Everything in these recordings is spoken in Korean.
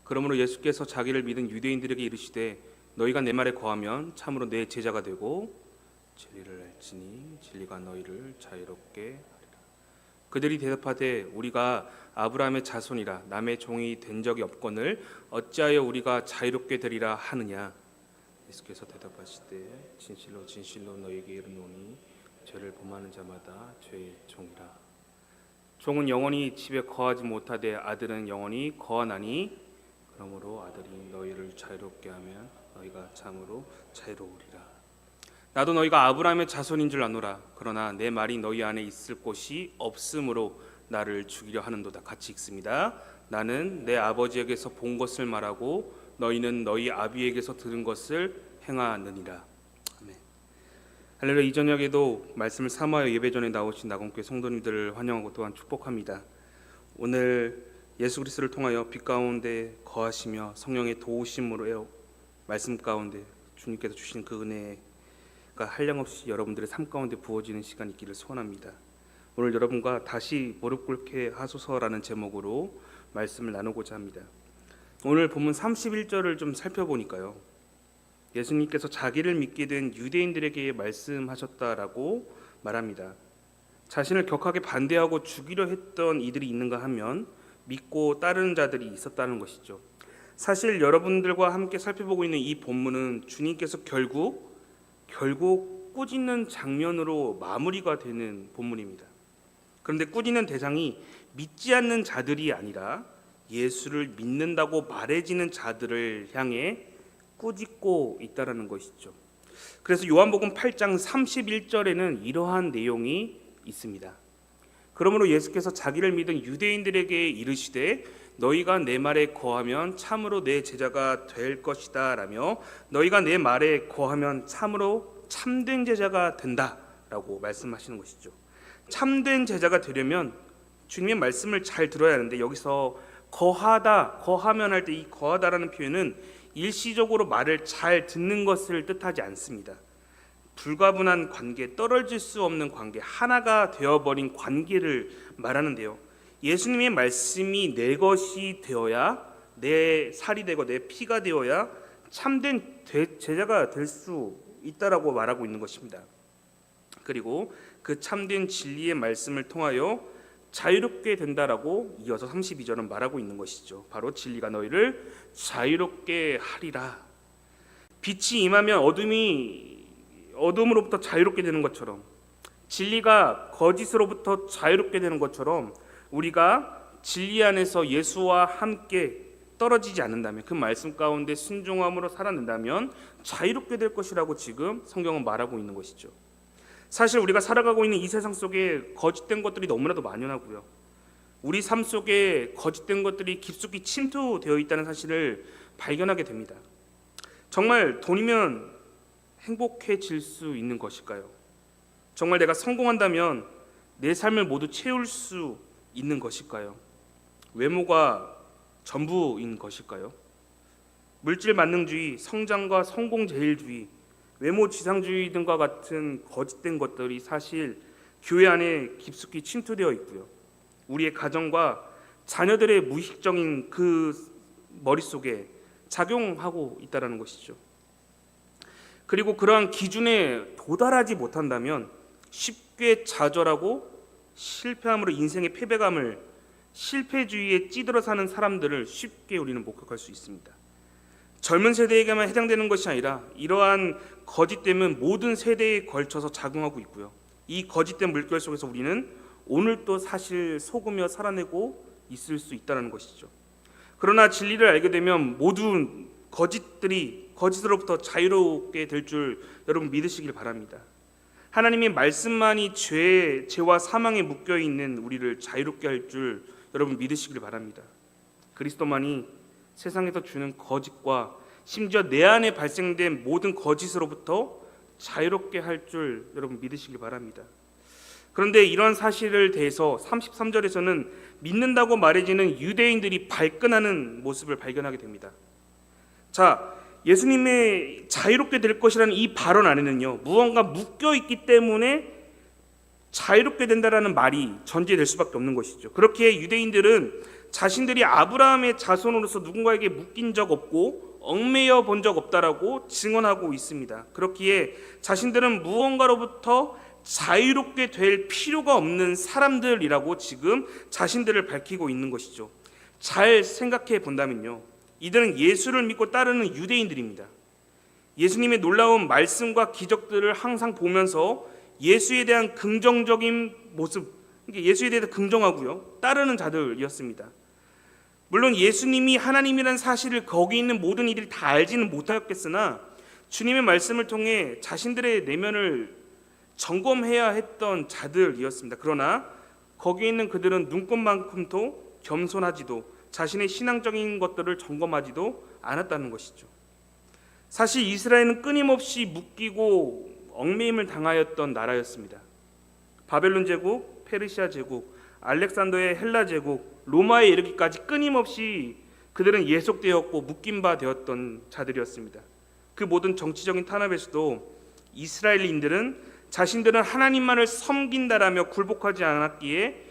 그러므로 예수께서 자기를 믿은 유대인들에게 이르시되 너희가 내 말에 거하면 참으로 내 제자가 되고 진리를 알지니 진리가 너희를 자유롭게 하리라. 그들이 대답하되 우리가 아브라함의 자손이라 남의 종이 된 적이 없거늘 어찌하여 우리가 자유롭게 되리라 하느냐. 예수께서 대답하시되 진실로 진실로 너희에게 이르노니 죄를 범하는 자마다 죄의 종이라. 종은 영원히 집에 거하지 못하되 아들은 영원히 거하나니 그러므로 아들이 너희를 자유롭게 하면 너희가 참으로 자유로우리라. 나도 너희가 아브라함의 자손인 줄 아노라. 그러나 내 말이 너희 안에 있을 곳이 없으므로 나를 죽이려 하는도다. 같이 읽습니다. 나는 내 아버지에게서 본 것을 말하고 너희는 너희 아비에게서 들은 것을 행하느니라. 아멘. 할렐루야. 이 저녁에도 말씀을 삼하여 예배 전에 나오신 나건교회 성도님들을 환영하고 또한 축복합니다. 오늘 예수 그리스도를 통하여 빛 가운데 거하시며 성령의 도우심으로 말씀 가운데 주님께서 주신 그 은혜가 한량없이 여러분들의 삶 가운데 부어지는 시간이 있기를 소원합니다. 오늘 여러분과 다시 무릎 꿇게 하소서라는 제목으로 말씀을 나누고자 합니다. 오늘 본문 31절을 좀 살펴보니까요, 예수님께서 자기를 믿게 된 유대인들에게 말씀하셨다라고 말합니다. 자신을 격하게 반대하고 죽이려 했던 이들이 있는가 하면 믿고 따르는 자들이 있었다는 것이죠. 사실 여러분들과 함께 살펴보고 있는 이 본문은 주님께서 결국 꾸짖는 장면으로 마무리가 되는 본문입니다. 그런데 꾸짖는 대상이 믿지 않는 자들이 아니라 예수를 믿는다고 말해지는 자들을 향해 꾸짖고 있다라는 것이죠. 그래서 요한복음 8장 31절에는 이러한 내용이 있습니다. 그러므로 예수께서 자기를 믿은 유대인들에게 이르시되 너희가 내 말에 거하면 참으로 내 제자가 될 것이다 라며 너희가 내 말에 거하면 참으로 참된 제자가 된다라고 말씀하시는 것이죠. 참된 제자가 되려면 주님의 말씀을 잘 들어야 하는데, 여기서 거하다, 거하면 할 때 이 거하다라는 표현은 일시적으로 말을 잘 듣는 것을 뜻하지 않습니다. 불가분한 관계, 떨어질 수 없는 관계, 하나가 되어버린 관계를 말하는데요, 예수님의 말씀이 내 것이 되어야, 내 살이 되고 내 피가 되어야 참된 제자가 될 수 있다라고 말하고 있는 것입니다. 그리고 그 참된 진리의 말씀을 통하여 자유롭게 된다라고 이어서 32절은 말하고 있는 것이죠. 바로 진리가 너희를 자유롭게 하리라. 빛이 임하면 어둠으로부터 자유롭게 되는 것처럼, 진리가 거짓으로부터 자유롭게 되는 것처럼, 우리가 진리 안에서 예수와 함께 떨어지지 않는다면, 그 말씀 가운데 순종함으로 살아낸다면 자유롭게 될 것이라고 지금 성경은 말하고 있는 것이죠. 사실 우리가 살아가고 있는 이 세상 속에 거짓된 것들이 너무나도 만연하고요, 우리 삶 속에 거짓된 것들이 깊숙이 침투되어 있다는 사실을 발견하게 됩니다. 정말 돈이면 행복해질 수 있는 것일까요? 정말 내가 성공한다면 내 삶을 모두 채울 수 있는 것일까요? 외모가 전부인 것일까요? 물질 만능주의, 성장과 성공제일주의, 외모 지상주의 등과 같은 거짓된 것들이 사실 교회 안에 깊숙이 침투되어 있고요, 우리의 가정과 자녀들의 무의식적인 그 머릿속에 작용하고 있다는 것이죠. 그리고 그러한 기준에 도달하지 못한다면 쉽게 좌절하고 실패함으로 인생의 패배감을, 실패주의에 찌들어 사는 사람들을 쉽게 우리는 목격할 수 있습니다. 젊은 세대에게만 해당되는 것이 아니라 이러한 거짓됨은 모든 세대에 걸쳐서 작용하고 있고요, 이 거짓된 물결 속에서 우리는 오늘도 사실 속으며 살아내고 있을 수 있다는 것이죠. 그러나 진리를 알게 되면 모든 거짓들이 거짓으로부터 자유롭게 될 줄 여러분 믿으시길 바랍니다. 하나님의 말씀만이 죄와 사망에 묶여있는 우리를 자유롭게 할 줄 여러분 믿으시길 바랍니다. 그리스도만이 세상에서 주는 거짓과 심지어 내 안에 발생된 모든 거짓으로부터 자유롭게 할 줄 여러분 믿으시길 바랍니다. 그런데 이런 사실을 대해서 33절에서는 믿는다고 말해지는 유대인들이 발끈하는 모습을 발견하게 됩니다. 자, 예수님의 자유롭게 될 것이라는 이 발언 안에는요, 무언가 묶여있기 때문에 자유롭게 된다라는 말이 전제될 수밖에 없는 것이죠. 그렇게 유대인들은 자신들이 아브라함의 자손으로서 누군가에게 묶인 적 없고 얽매여 본 적 없다라고 증언하고 있습니다. 그렇기에 자신들은 무언가로부터 자유롭게 될 필요가 없는 사람들이라고 지금 자신들을 밝히고 있는 것이죠. 잘 생각해 본다면요, 이들은 예수를 믿고 따르는 유대인들입니다. 예수님의 놀라운 말씀과 기적들을 항상 보면서 예수에 대한 긍정적인 모습, 예수에 대해서 긍정하고요 따르는 자들이었습니다. 물론 예수님이 하나님이라는 사실을 거기 있는 모든 이들이 다 알지는 못하였겠으나 주님의 말씀을 통해 자신들의 내면을 점검해야 했던 자들이었습니다. 그러나 거기에 있는 그들은 눈꽃만큼도 겸손하지도 자신의 신앙적인 것들을 점검하지도 않았다는 것이죠. 사실 이스라엘은 끊임없이 묶이고 얽매임을 당하였던 나라였습니다. 바벨론 제국, 페르시아 제국, 알렉산더의 헬라 제국, 로마에 이르기까지 끊임없이 그들은 예속되었고 묶임 바 되었던 자들이었습니다. 그 모든 정치적인 탄압에서도 이스라엘인들은 자신들은 하나님만을 섬긴다라며 굴복하지 않았기에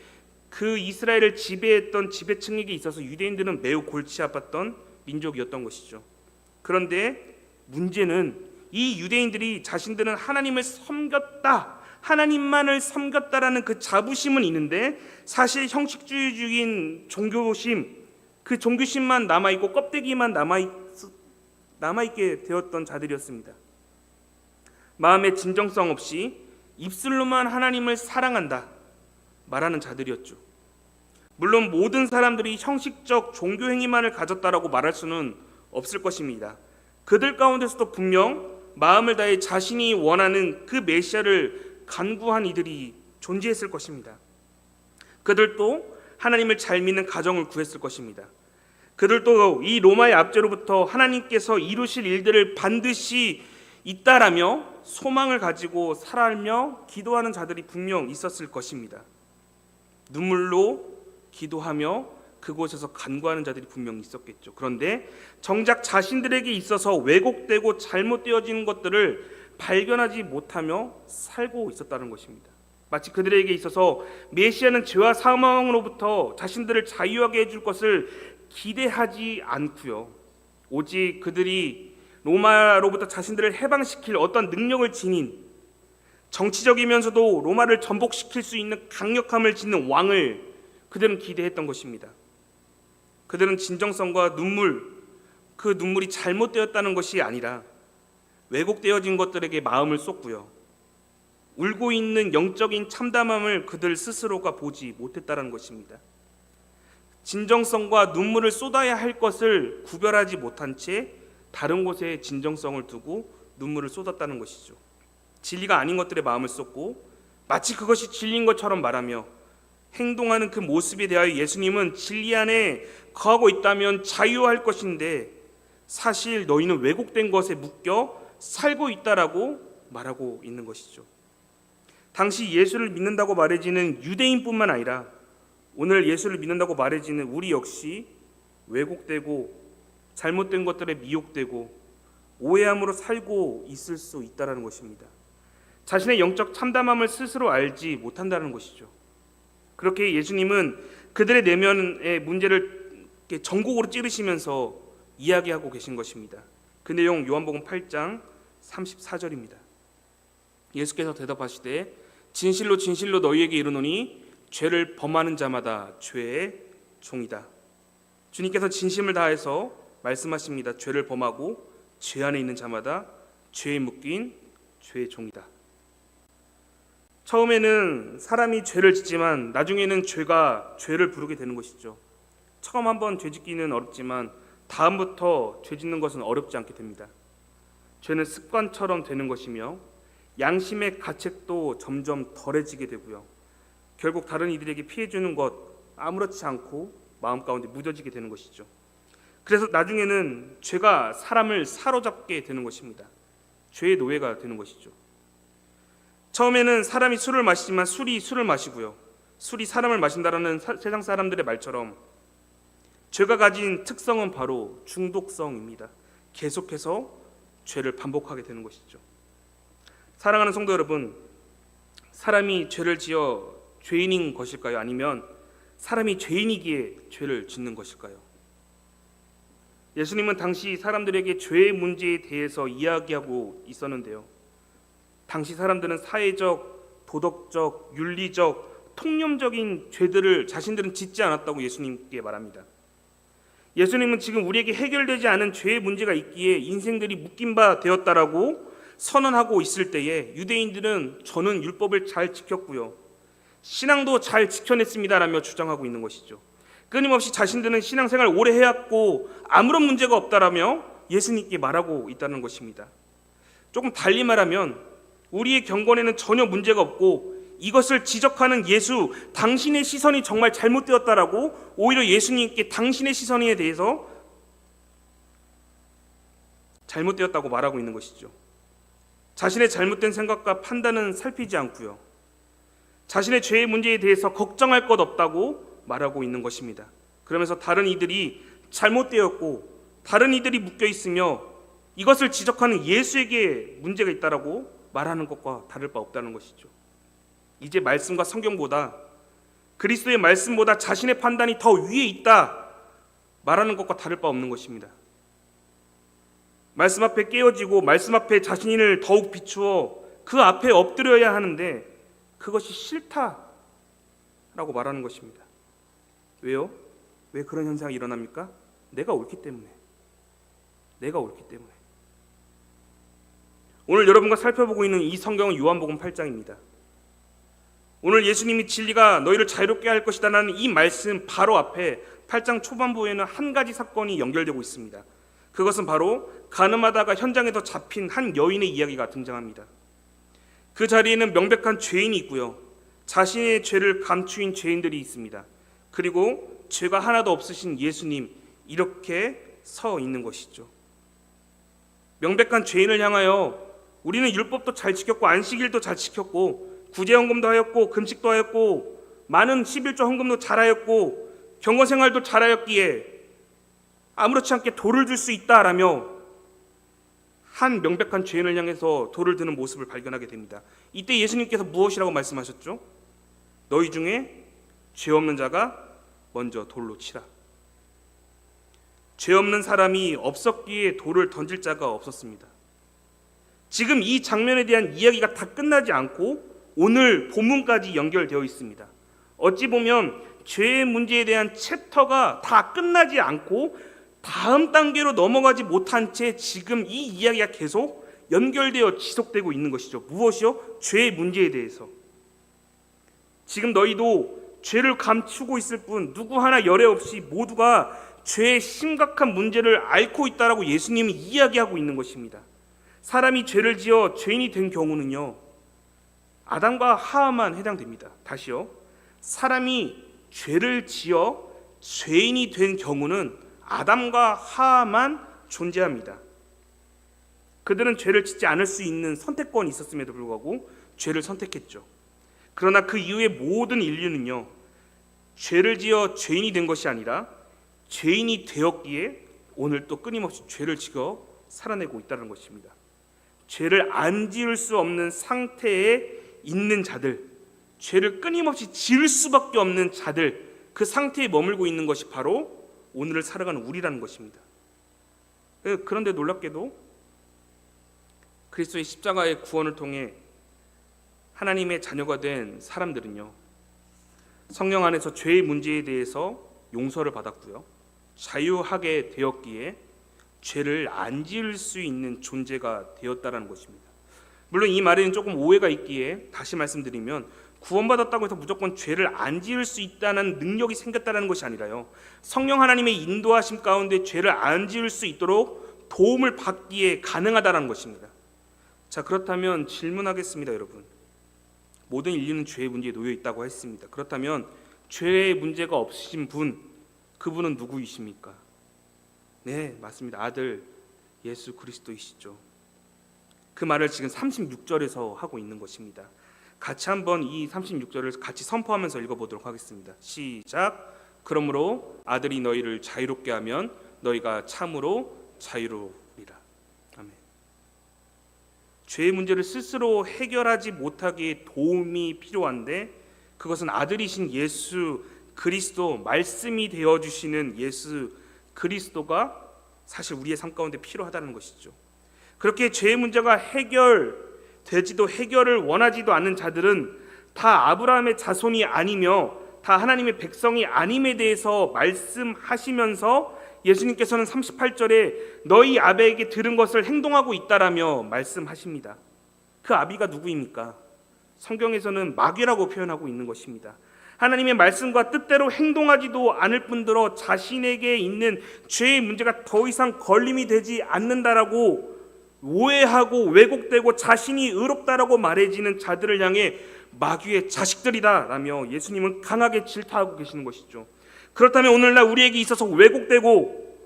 그 이스라엘을 지배했던 지배층에게 있어서 유대인들은 매우 골치 아팠던 민족이었던 것이죠. 그런데 문제는 이 유대인들이 자신들은 하나님을 섬겼다, 하나님만을 섬겼다라는 그 자부심은 있는데 사실 형식주의적인 종교심, 그 종교심만 남아있고 껍데기만 남아있게 되었던 자들이었습니다. 마음의 진정성 없이 입술로만 하나님을 사랑한다 말하는 자들이었죠. 물론 모든 사람들이 형식적 종교 행위만을 가졌다라고 말할 수는 없을 것입니다. 그들 가운데서도 분명 마음을 다해 자신이 원하는 그 메시아를 간구한 이들이 존재했을 것입니다. 그들도 하나님을 잘 믿는 가정을 구했을 것입니다. 그들도 이 로마의 압제로부터 하나님께서 이루실 일들을 반드시 있다라며 소망을 가지고 살아가며 기도하는 자들이 분명 있었을 것입니다. 눈물로 기도하며 그곳에서 간구하는 자들이 분명히 있었겠죠. 그런데 정작 자신들에게 있어서 왜곡되고 잘못되어지는 것들을 발견하지 못하며 살고 있었다는 것입니다. 마치 그들에게 있어서 메시아는 죄와 사망으로부터 자신들을 자유하게 해줄 것을 기대하지 않고요, 오직 그들이 로마로부터 자신들을 해방시킬 어떤 능력을 지닌, 정치적이면서도 로마를 전복시킬 수 있는 강력함을 지닌 왕을 그들은 기대했던 것입니다. 그들은 진정성과 눈물, 그 눈물이 잘못되었다는 것이 아니라 왜곡되어진 것들에게 마음을 쏟고요, 울고 있는 영적인 참담함을 그들 스스로가 보지 못했다는 것입니다. 진정성과 눈물을 쏟아야 할 것을 구별하지 못한 채 다른 곳에 진정성을 두고 눈물을 쏟았다는 것이죠. 진리가 아닌 것들에 마음을 쏟고 마치 그것이 진리인 것처럼 말하며 행동하는 그 모습에 대하여 예수님은 진리 안에 거하고 있다면 자유할 것인데 사실 너희는 왜곡된 것에 묶여 살고 있다라고 말하고 있는 것이죠. 당시 예수를 믿는다고 말해지는 유대인뿐만 아니라 오늘 예수를 믿는다고 말해지는 우리 역시 왜곡되고 잘못된 것들에 미혹되고 오해함으로 살고 있을 수 있다는 것입니다. 자신의 영적 참담함을 스스로 알지 못한다는 것이죠. 그렇게 예수님은 그들의 내면의 문제를 전곡으로 찌르시면서 이야기하고 계신 것입니다. 그 내용 요한복음 8장 34절입니다. 예수께서 대답하시되 진실로 진실로 너희에게 이르노니 죄를 범하는 자마다 죄의 종이다. 주님께서 진심을 다해서 말씀하십니다. 죄를 범하고 죄 안에 있는 자마다 죄에 묶인 죄의 종이다. 처음에는 사람이 죄를 짓지만 나중에는 죄가 죄를 부르게 되는 것이죠. 처음 한번 죄 짓기는 어렵지만 다음부터 죄 짓는 것은 어렵지 않게 됩니다. 죄는 습관처럼 되는 것이며 양심의 가책도 점점 덜해지게 되고요, 결국 다른 이들에게 피해주는 것 아무렇지 않고 마음 가운데 묻어지게 되는 것이죠. 그래서 나중에는 죄가 사람을 사로잡게 되는 것입니다. 죄의 노예가 되는 것이죠. 처음에는 사람이 술을 마시지만 술이 술을 마시고요, 술이 사람을 마신다라는 세상 사람들의 말처럼 죄가 가진 특성은 바로 중독성입니다. 계속해서 죄를 반복하게 되는 것이죠. 사랑하는 성도 여러분, 사람이 죄를 지어 죄인인 것일까요? 아니면 사람이 죄인이기에 죄를 짓는 것일까요? 예수님은 당시 사람들에게 죄의 문제에 대해서 이야기하고 있었는데요. 당시 사람들은 사회적, 도덕적, 윤리적, 통념적인 죄들을 자신들은 짓지 않았다고 예수님께 말합니다. 예수님은 지금 우리에게 해결되지 않은 죄의 문제가 있기에 인생들이 묶인 바 되었다라고 선언하고 있을 때에 유대인들은 저는 율법을 잘 지켰고요, 신앙도 잘 지켜냈습니다라며 주장하고 있는 것이죠. 끊임없이 자신들은 신앙생활 오래 해왔고 아무런 문제가 없다라며 예수님께 말하고 있다는 것입니다. 조금 달리 말하면 우리의 경건에는 전혀 문제가 없고 이것을 지적하는 예수, 당신의 시선이 정말 잘못되었다라고 오히려 예수님께 당신의 시선에 대해서 잘못되었다고 말하고 있는 것이죠. 자신의 잘못된 생각과 판단은 살피지 않고요, 자신의 죄의 문제에 대해서 걱정할 것 없다고 말하고 있는 것입니다. 그러면서 다른 이들이 잘못되었고 다른 이들이 묶여 있으며 이것을 지적하는 예수에게 문제가 있다라고 말하는 것과 다를 바 없다는 것이죠. 이제 말씀과 성경보다, 그리스도의 말씀보다 자신의 판단이 더 위에 있다 말하는 것과 다를 바 없는 것입니다. 말씀 앞에 깨어지고 말씀 앞에 자신을 더욱 비추어 그 앞에 엎드려야 하는데 그것이 싫다라고 말하는 것입니다. 왜요? 왜 그런 현상이 일어납니까? 내가 옳기 때문에. 내가 옳기 때문에. 오늘 여러분과 살펴보고 있는 이 성경은 요한복음 8장입니다. 오늘 예수님이 진리가 너희를 자유롭게 할 것이다 라는 이 말씀 바로 앞에 8장 초반부에는 한 가지 사건이 연결되고 있습니다. 그것은 바로 간음하다가 현장에서 잡힌 한 여인의 이야기가 등장합니다. 그 자리에는 명백한 죄인이 있고요, 자신의 죄를 감추인 죄인들이 있습니다. 그리고 죄가 하나도 없으신 예수님, 이렇게 서 있는 것이죠. 명백한 죄인을 향하여 우리는 율법도 잘 지켰고 안식일도 잘 지켰고 구제헌금도 하였고 금식도 하였고 많은 11조 헌금도 잘하였고 경건생활도 잘하였기에 아무렇지 않게 돌을 줄 수 있다라며 한 명백한 죄인을 향해서 돌을 드는 모습을 발견하게 됩니다. 이때 예수님께서 무엇이라고 말씀하셨죠? 너희 중에 죄 없는 자가 먼저 돌로 치라. 죄 없는 사람이 없었기에 돌을 던질 자가 없었습니다. 지금 이 장면에 대한 이야기가 다 끝나지 않고 오늘 본문까지 연결되어 있습니다. 어찌 보면 죄의 문제에 대한 챕터가 다 끝나지 않고 다음 단계로 넘어가지 못한 채 지금 이 이야기가 계속 연결되어 지속되고 있는 것이죠. 무엇이요? 죄의 문제에 대해서. 지금 너희도 죄를 감추고 있을 뿐 누구 하나 열애 없이 모두가 죄의 심각한 문제를 앓고 있다라고 예수님이 이야기하고 있는 것입니다. 사람이 죄를 지어 죄인이 된 경우는요, 아담과 하와만 해당됩니다. 다시요. 사람이 죄를 지어 죄인이 된 경우는 아담과 하와만 존재합니다. 그들은 죄를 짓지 않을 수 있는 선택권이 있었음에도 불구하고 죄를 선택했죠. 그러나 그 이후의 모든 인류는요, 죄를 지어 죄인이 된 것이 아니라 죄인이 되었기에 오늘 또 끊임없이 죄를 지어 살아내고 있다는 것입니다. 죄를 안 지을 수 없는 상태에 있는 자들, 죄를 끊임없이 지을 수밖에 없는 자들, 그 상태에 머물고 있는 것이 바로 오늘을 살아가는 우리라는 것입니다. 그런데 놀랍게도 그리스도의 십자가의 구원을 통해 하나님의 자녀가 된 사람들은요, 성령 안에서 죄의 문제에 대해서 용서를 받았고요, 자유하게 되었기에 죄를 안 지을 수 있는 존재가 되었다는 것입니다. 물론 이 말에는 조금 오해가 있기에 다시 말씀드리면, 구원받았다고 해서 무조건 죄를 안 지을 수 있다는 능력이 생겼다는 것이 아니라요, 성령 하나님의 인도하심 가운데 죄를 안 지을 수 있도록 도움을 받기에 가능하다는 것입니다. 자, 그렇다면 질문하겠습니다. 여러분, 모든 인류는 죄의 문제에 놓여 있다고 했습니다. 그렇다면 죄의 문제가 없으신 분, 그분은 누구이십니까? 네, 맞습니다. 아들 예수 그리스도이시죠. 그 말을 지금 36절에서 하고 있는 것입니다. 같이 한번 이 36절을 같이 선포하면서 읽어보도록 하겠습니다. 시작. 그러므로 아들이 너희를 자유롭게 하면 너희가 참으로 자유로우리라. 아멘. 죄의 문제를 스스로 해결하지 못하기에 도움이 필요한데 그것은 아들이신 예수 그리스도, 말씀이 되어주시는 예수 그리스도가 사실 우리의 삶 가운데 필요하다는 것이죠. 그렇게 죄의 문제가 해결되지도 해결을 원하지도 않는 자들은 다 아브라함의 자손이 아니며 다 하나님의 백성이 아님에 대해서 말씀하시면서 예수님께서는 38절에 너희 아비에게 들은 것을 행동하고 있다라며 말씀하십니다. 그 아비가 누구입니까? 성경에서는 마귀라고 표현하고 있는 것입니다. 하나님의 말씀과 뜻대로 행동하지도 않을 뿐더러 자신에게 있는 죄의 문제가 더 이상 걸림이 되지 않는다라고 오해하고 왜곡되고 자신이 의롭다라고 말해지는 자들을 향해 마귀의 자식들이다라며 예수님은 강하게 질타하고 계시는 것이죠. 그렇다면 오늘날 우리에게 있어서 왜곡되고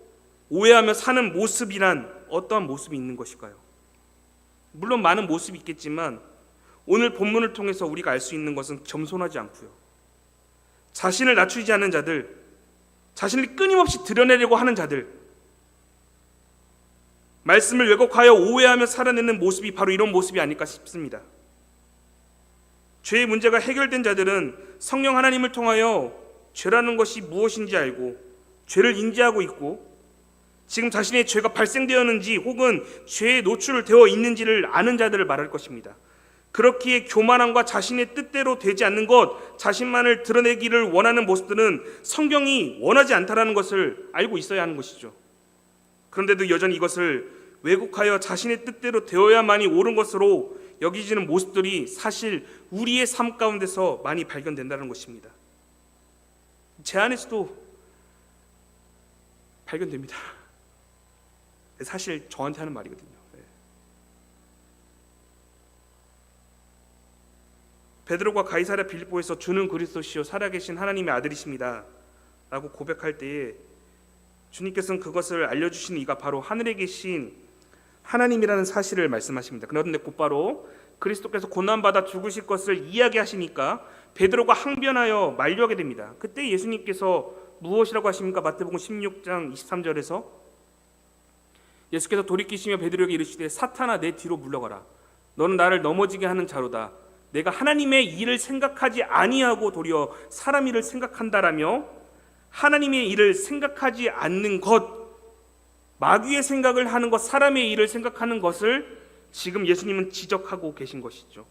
오해하며 사는 모습이란 어떠한 모습이 있는 것일까요? 물론 많은 모습이 있겠지만 오늘 본문을 통해서 우리가 알 수 있는 것은 겸손하지 않고요, 자신을 낮추지 않는 자들, 자신을 끊임없이 드러내려고 하는 자들, 말씀을 왜곡하여 오해하며 살아내는 모습이 바로 이런 모습이 아닐까 싶습니다. 죄의 문제가 해결된 자들은 성령 하나님을 통하여 죄라는 것이 무엇인지 알고 죄를 인지하고 있고 지금 자신의 죄가 발생되었는지 혹은 죄에 노출되어 있는지를 아는 자들을 말할 것입니다. 그렇기에 교만함과 자신의 뜻대로 되지 않는 것, 자신만을 드러내기를 원하는 모습들은 성경이 원하지 않다라는 것을 알고 있어야 하는 것이죠. 그런데도 여전히 이것을 왜곡하여 자신의 뜻대로 되어야만이 옳은 것으로 여기지는 모습들이 사실 우리의 삶 가운데서 많이 발견된다는 것입니다. 제 안에서도 발견됩니다. 사실 저한테 하는 말이거든요. 베드로가 가이사랴 빌립보에서 주는 그리스도시요 살아계신 하나님의 아들이십니다 라고 고백할 때에 주님께서는 그것을 알려주신 이가 바로 하늘에 계신 하나님이라는 사실을 말씀하십니다. 그런데 곧바로 그리스도께서 고난받아 죽으실 것을 이야기하시니까 베드로가 항변하여 만류하게 됩니다. 그때 예수님께서 무엇이라고 하십니까? 마태복음 16장 23절에서 예수께서 돌이키시며 베드로에게 이르시되 사탄아 내 뒤로 물러가라. 너는 나를 넘어지게 하는 자로다. 내가 하나님의 일을 생각하지 아니하고 도리어 사람 일을 생각한다라며 하나님의 일을 생각하지 않는 것, 마귀의 생각을 하는 것, 사람의 일을 생각하는 것을 지금 예수님은 지적하고 계신 것이죠.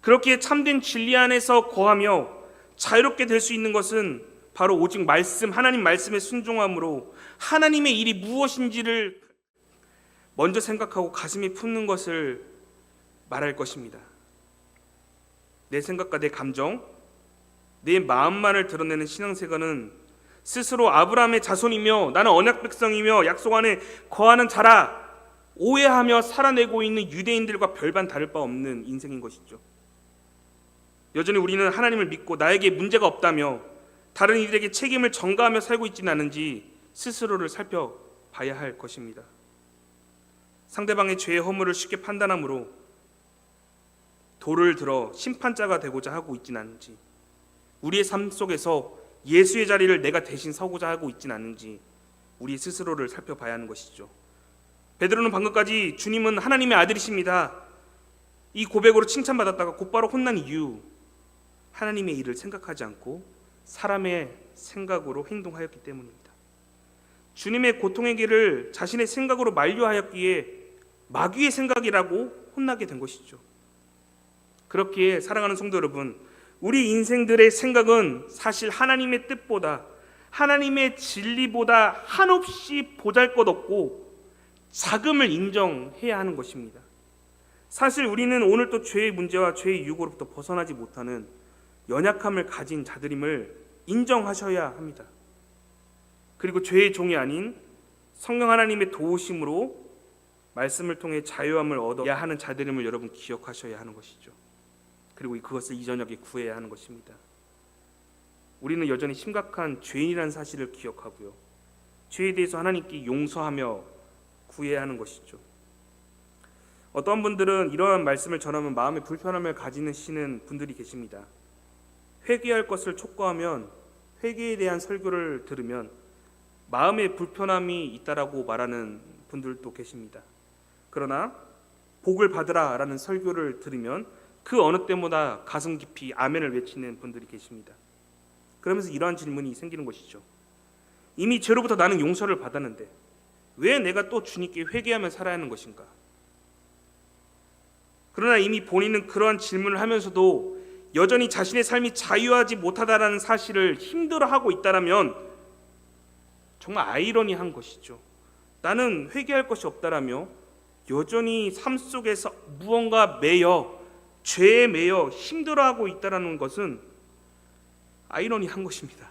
그렇기에 참된 진리 안에서 거하며 자유롭게 될 수 있는 것은 바로 오직 말씀, 하나님 말씀에 순종함으로 하나님의 일이 무엇인지를 먼저 생각하고 가슴에 품는 것을 말할 것입니다. 내 생각과 내 감정, 내 마음만을 드러내는 신앙생활은 스스로 아브라함의 자손이며 나는 언약 백성이며 약속 안에 거하는 자라 오해하며 살아내고 있는 유대인들과 별반 다를 바 없는 인생인 것이죠. 여전히 우리는 하나님을 믿고 나에게 문제가 없다며 다른 이들에게 책임을 전가하며 살고 있지는 않은지 스스로를 살펴봐야 할 것입니다. 상대방의 죄의 허물을 쉽게 판단함으로 돌을 들어 심판자가 되고자 하고 있지는 않은지, 우리의 삶 속에서 예수의 자리를 내가 대신 서고자 하고 있지는 않은지 우리 스스로를 살펴봐야 하는 것이죠. 베드로는 방금까지 주님은 하나님의 아들이십니다, 이 고백으로 칭찬받았다가 곧바로 혼난 이유, 하나님의 일을 생각하지 않고 사람의 생각으로 행동하였기 때문입니다. 주님의 고통의 길을 자신의 생각으로 만류하였기에 마귀의 생각이라고 혼나게 된 것이죠. 그렇기에 사랑하는 성도 여러분, 우리 인생들의 생각은 사실 하나님의 뜻보다, 하나님의 진리보다 한없이 보잘것없고 자금을 인정해야 하는 것입니다. 사실 우리는 오늘 또 죄의 문제와 죄의 유혹으로부터 벗어나지 못하는 연약함을 가진 자들임을 인정하셔야 합니다. 그리고 죄의 종이 아닌 성령 하나님의 도우심으로 말씀을 통해 자유함을 얻어야 하는 자들임을 여러분 기억하셔야 하는 것이죠. 그리고 그것을 이 저녁에 구해야 하는 것입니다. 우리는 여전히 심각한 죄인이라는 사실을 기억하고요, 죄에 대해서 하나님께 용서하며 구해야 하는 것이죠. 어떤 분들은 이러한 말씀을 전하면 마음에 불편함을 가지시는 분들이 계십니다. 회개할 것을 촉구하면, 회개에 대한 설교를 들으면 마음에 불편함이 있다라고 말하는 분들도 계십니다. 그러나 복을 받으라 라는 설교를 들으면 그 어느 때보다 가슴 깊이 아멘을 외치는 분들이 계십니다. 그러면서 이러한 질문이 생기는 것이죠. 이미 죄로부터 나는 용서를 받았는데 왜 내가 또 주님께 회개하며 살아야 하는 것인가? 그러나 이미 본인은 그러한 질문을 하면서도 여전히 자신의 삶이 자유하지 못하다라는 사실을 힘들어하고 있다라면 정말 아이러니한 것이죠. 나는 회개할 것이 없다라며 여전히 삶 속에서 무언가 죄에 매여 힘들어하고 있다라는 것은 아이러니한 것입니다.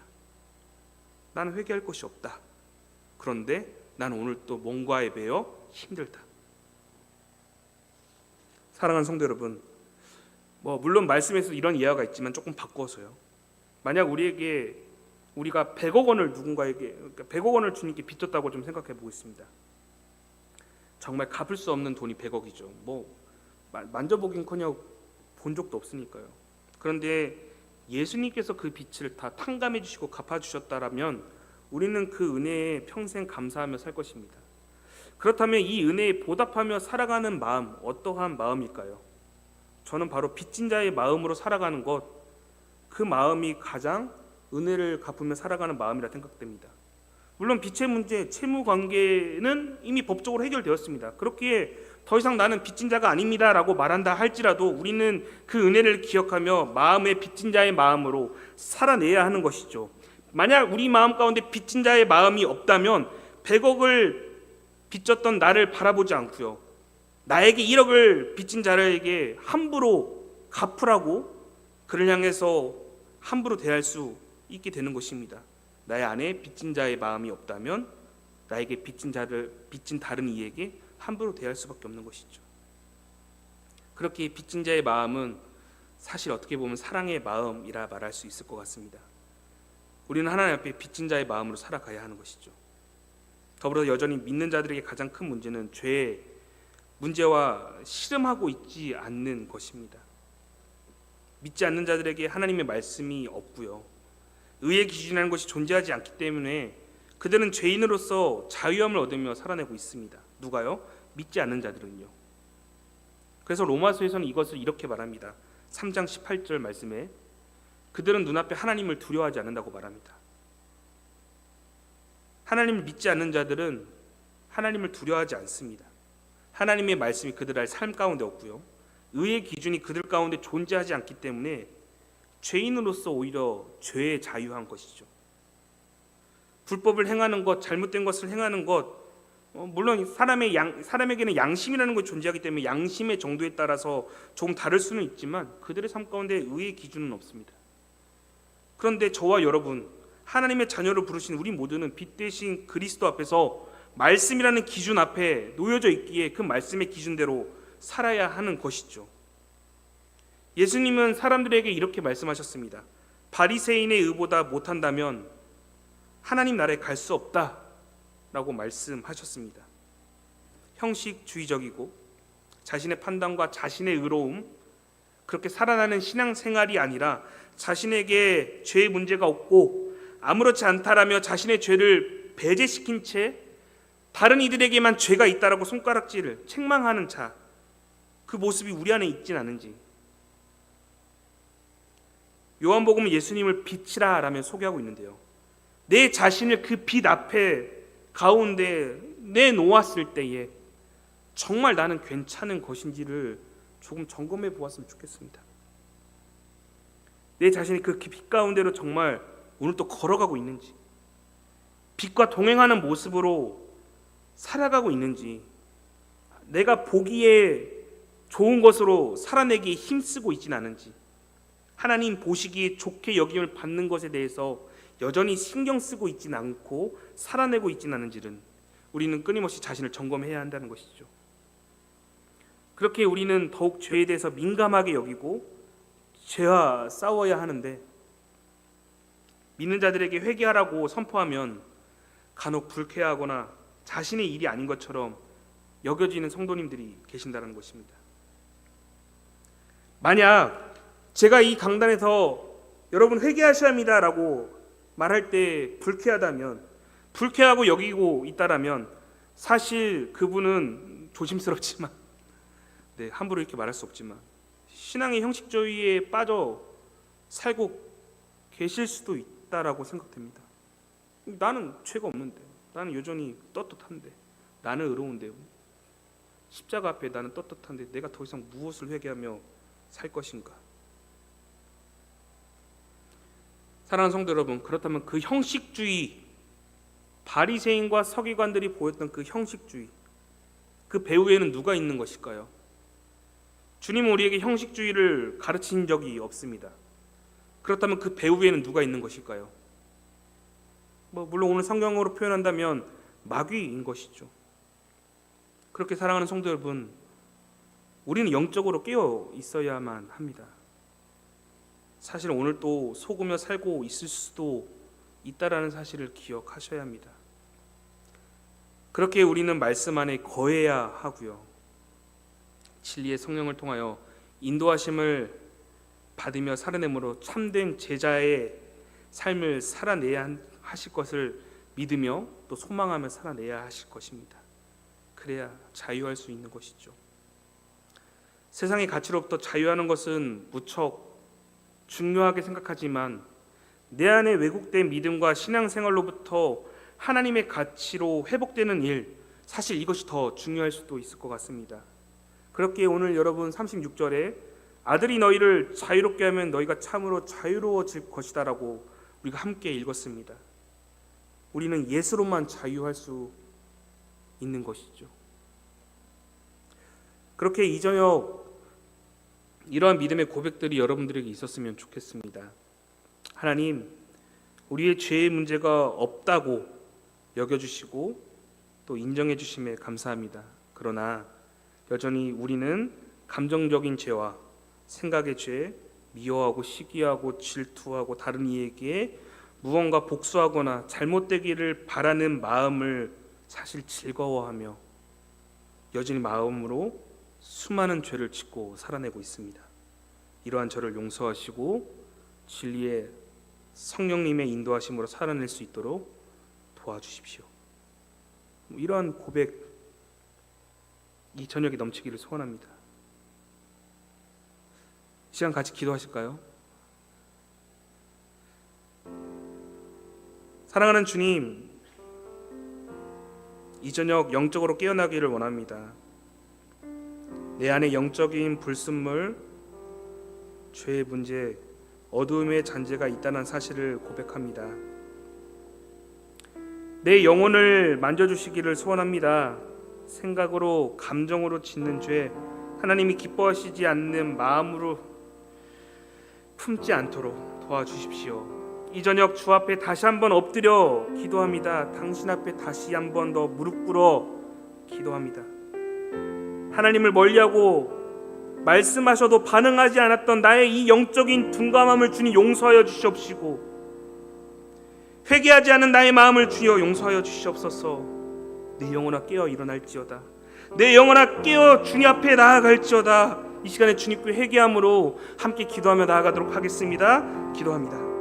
나는 회개할 것이 없다. 그런데 나는 오늘 또 뭔가에 매여 힘들다. 사랑하는 성도 여러분, 물론 말씀에서 이런 이해가 있지만 조금 바꿔서요. 만약 우리가 100억 원을 누군가에게 100억 원을 주님께 빚졌다고 좀 생각해 보겠습니다. 정말 갚을 수 없는 돈이 100억이죠. 만져보긴커녕 본 적도 없으니까요. 그런데 예수님께서 그 빚을 다 탕감해 주시고 갚아 주셨다라면 우리는 그 은혜에 평생 감사하며 살 것입니다. 그렇다면 이 은혜에 보답하며 살아가는 마음, 어떠한 마음일까요? 저는 바로 빚진 자의 마음으로 살아가는 것, 그 마음이 가장 은혜를 갚으며 살아가는 마음이라 생각됩니다. 물론 빚의 문제, 채무 관계는 이미 법적으로 해결되었습니다. 그렇기에 더 이상 나는 빚진 자가 아닙니다라고 말한다 할지라도 우리는 그 은혜를 기억하며 마음의 빚진 자의 마음으로 살아내야 하는 것이죠. 만약 우리 마음 가운데 빚진 자의 마음이 없다면 100억을 빚졌던 나를 바라보지 않고요, 나에게 1억을 빚진 자에게 함부로 갚으라고 그를 향해서 함부로 대할 수 있게 되는 것입니다. 나의 안에 빚진 자의 마음이 없다면 나에게 빚진 다른 이에게 함부로 대할 수밖에 없는 것이죠. 그렇게 빚진 자의 마음은 사실 어떻게 보면 사랑의 마음이라 말할 수 있을 것 같습니다. 우리는 하나님 앞에 빚진 자의 마음으로 살아가야 하는 것이죠. 더불어 여전히 믿는 자들에게 가장 큰 문제는 죄의 문제와 씨름하고 있지 않는 것입니다. 믿지 않는 자들에게 하나님의 말씀이 없고요, 의의 기준이라는 것이 존재하지 않기 때문에 그들은 죄인으로서 자유함을 얻으며 살아내고 있습니다. 누가요? 믿지 않는 자들은요. 그래서 로마서에서는 이것을 이렇게 말합니다. 3장 18절 말씀에 그들은 눈앞에 하나님을 두려워하지 않는다고 말합니다. 하나님을 믿지 않는 자들은 하나님을 두려워하지 않습니다. 하나님의 말씀이 그들의 삶 가운데 없고요, 의의 기준이 그들 가운데 존재하지 않기 때문에 죄인으로서 오히려 죄에 자유한 것이죠. 불법을 행하는 것, 잘못된 것을 행하는 것, 물론 사람에게는 양심이라는 것이 존재하기 때문에 양심의 정도에 따라서 조금 다를 수는 있지만 그들의 삶 가운데 의의 기준은 없습니다. 그런데 저와 여러분, 하나님의 자녀로 부르신 우리 모두는 빛 대신 그리스도 앞에서 말씀이라는 기준 앞에 놓여져 있기에 그 말씀의 기준대로 살아야 하는 것이죠. 예수님은 사람들에게 이렇게 말씀하셨습니다. 바리새인의 의보다 못한다면 하나님 나라에 갈 수 없다라고 말씀하셨습니다. 형식주의적이고 자신의 판단과 자신의 의로움, 그렇게 살아나는 신앙생활이 아니라 자신에게 죄의 문제가 없고 아무렇지 않다라며 자신의 죄를 배제시킨 채 다른 이들에게만 죄가 있다라고 손가락질을 책망하는 자, 그 모습이 우리 안에 있진 않은지. 요한복음은 예수님을 빛이라 라며 소개하고 있는데요, 내 자신을 그 빛 앞에 가운데 내놓았을 때에 정말 나는 괜찮은 것인지를 조금 점검해 보았으면 좋겠습니다. 내 자신이 그 빛 가운데로 정말 오늘 또 걸어가고 있는지, 빛과 동행하는 모습으로 살아가고 있는지, 내가 보기에 좋은 것으로 살아내기에 힘쓰고 있지는 않은지, 하나님 보시기에 좋게 여김을 받는 것에 대해서 여전히 신경 쓰고 있지는 않고 살아내고 있지는 않은지는 우리는 끊임없이 자신을 점검해야 한다는 것이죠. 그렇게 우리는 더욱 죄에 대해서 민감하게 여기고 죄와 싸워야 하는데, 믿는 자들에게 회개하라고 선포하면 간혹 불쾌하거나 자신의 일이 아닌 것처럼 여겨지는 성도님들이 계신다는 것입니다. 만약 제가 이 강단에서 여러분 회개하셔야 합니다라고 말할 때 불쾌하고 여기고 있다라면 사실 그분은 조심스럽지만, 함부로 이렇게 말할 수 없지만 신앙의 형식주의에 빠져 살고 계실 수도 싶다라고 생각됩니다. 나는 죄가 없는데, 나는 여전히 떳떳한데, 나는 의로운데, 십자가 앞에 나는 떳떳한데 내가 더 이상 무엇을 회개하며 살 것인가? 사랑하는 성도 여러분, 그렇다면 그 형식주의, 바리새인과 서기관들이 보였던 그 형식주의, 그 배후에는 누가 있는 것일까요? 주님은 우리에게 형식주의를 가르친 적이 없습니다. 그렇다면 그 배후에는 누가 있는 것일까요? 물론 오늘 성경으로 표현한다면 마귀인 것이죠. 그렇게 사랑하는 성도 여러분, 우리는 영적으로 깨어 있어야만 합니다. 사실 오늘 또 속으며 살고 있을 수도 있다라는 사실을 기억하셔야 합니다. 그렇게 우리는 말씀 안에 거해야 하고요. 진리의 성령을 통하여 인도하심을 받으며 살아내므로 참된 제자의 삶을 살아내야 하실 것을 믿으며 또 소망하며 살아내야 하실 것입니다. 그래야 자유할 수 있는 것이죠. 세상의 가치로부터 자유하는 것은 무척 중요하게 생각하지만 내 안에 왜곡된 믿음과 신앙생활로부터 하나님의 가치로 회복되는 일, 사실 이것이 더 중요할 수도 있을 것 같습니다. 그렇게 오늘 여러분 36절에 아들이 너희를 자유롭게 하면 너희가 참으로 자유로워질 것이다 라고 우리가 함께 읽었습니다. 우리는 예수로만 자유할 수 있는 것이죠. 그렇게 이 저녁 이러한 믿음의 고백들이 여러분들에게 있었으면 좋겠습니다. 하나님, 우리의 죄의 문제가 없다고 여겨주시고 또 인정해 주심에 감사합니다. 그러나 여전히 우리는 감정적인 죄와 생각의 죄, 미워하고 시기하고 질투하고 다른 이에게 무언가 복수하거나 잘못되기를 바라는 마음을 사실 즐거워하며 여전히 마음으로 수많은 죄를 짓고 살아내고 있습니다. 이러한 저를 용서하시고 진리의 성령님의 인도하심으로 살아낼 수 있도록 도와주십시오. 이러한 고백 이 저녁에 넘치기를 소원합니다. 이 시간 같이 기도하실까요? 사랑하는 주님, 이 저녁 영적으로 깨어나기를 원합니다. 내 안에 영적인 불순물, 죄의 문제, 어두움의 잔재가 있다는 사실을 고백합니다. 내 영혼을 만져주시기를 소원합니다. 생각으로, 감정으로 짓는 죄, 하나님이 기뻐하시지 않는 마음으로 품지 않도록 도와주십시오. 이 저녁 주 앞에 다시 한번 엎드려 기도합니다. 당신 앞에 다시 한번 더 무릎 꿇어 기도합니다. 하나님을 멀리하고 말씀하셔도 반응하지 않았던 나의 이 영적인 둔감함을 주님 용서하여 주시옵시고, 회개하지 않은 나의 마음을 주여 용서하여 주시옵소서. 내 영혼아 깨어 일어날지어다. 내 영혼아 깨어 주님 앞에 나아갈지어다. 이 시간에 주님께 회개함으로 함께 기도하며 나아가도록 하겠습니다. 기도합니다.